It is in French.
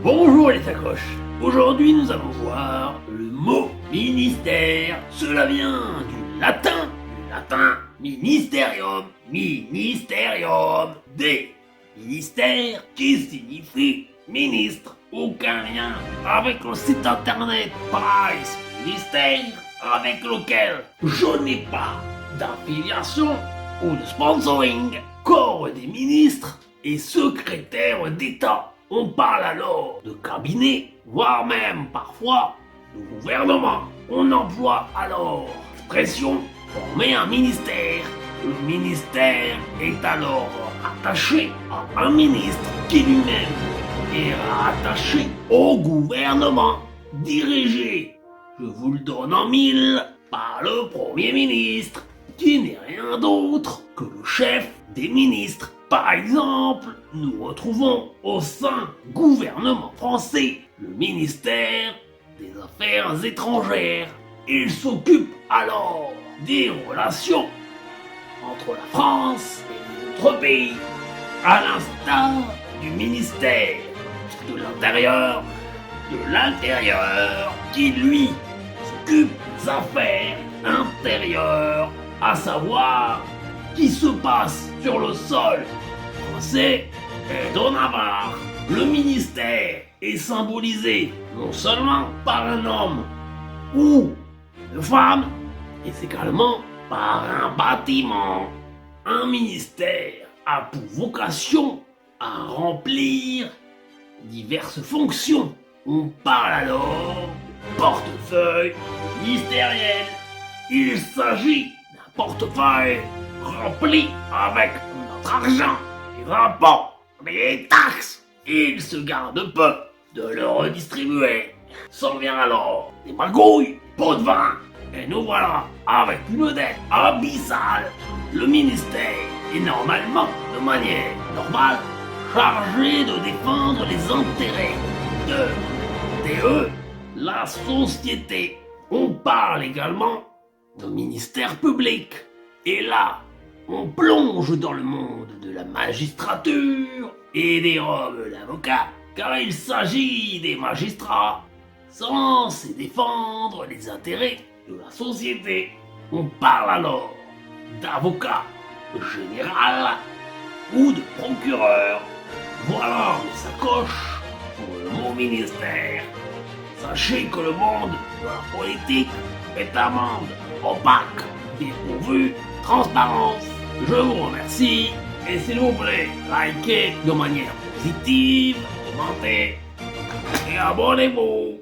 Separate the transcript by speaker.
Speaker 1: Bonjour les sacoches. Aujourd'hui nous allons voir le mot ministère. Cela vient du latin ministerium, des ministères qui signifie ministre. Aucun lien avec le site internet Price Ministère avec lequel je n'ai pas d'affiliation ou de sponsoring. Corps des ministres et secrétaires d'État. On parle alors de cabinet, voire même parfois de gouvernement. On emploie alors l'expression former un ministère. Le ministère est alors attaché à un ministre qui lui-même est rattaché au gouvernement, dirigé, je vous le donne en mille, par le Premier ministre, qui n'est rien d'autre que le chef des ministres. Par exemple, nous retrouvons au sein du gouvernement français le ministère des Affaires étrangères. Il s'occupe alors des relations entre la France et les autres pays, à l'instar du ministère de l'Intérieur, qui lui s'occupe des affaires intérieures, à savoir qui se passe sur le sol français et de Navarre. Le ministère est symbolisé non seulement par un homme ou une femme, mais également par un bâtiment. Un ministère a pour vocation à remplir diverses fonctions. On parle alors de portefeuille ministériel. Il s'agit d'un portefeuille rempli avec notre argent, les impôts, les taxes. Il se garde peu de le redistribuer. S'en vient alors des magouilles, pots de vin, et nous voilà avec une dette abyssale. Le ministère est normalement, de manière normale, chargé de défendre les intérêts de la société. On parle également de ministère public. Et là, on plonge dans le monde de la magistrature et des robes d'avocats, car il s'agit des magistrats censés défendre les intérêts de la société. On parle alors d'avocat général ou de procureur. Voilà mes sacoches pour le mot ministère. Sachez que le monde de la politique est un monde opaque, dépourvu de transparence. Je vous remercie et s'il vous plaît, likez de manière positive, commentez et abonnez-vous.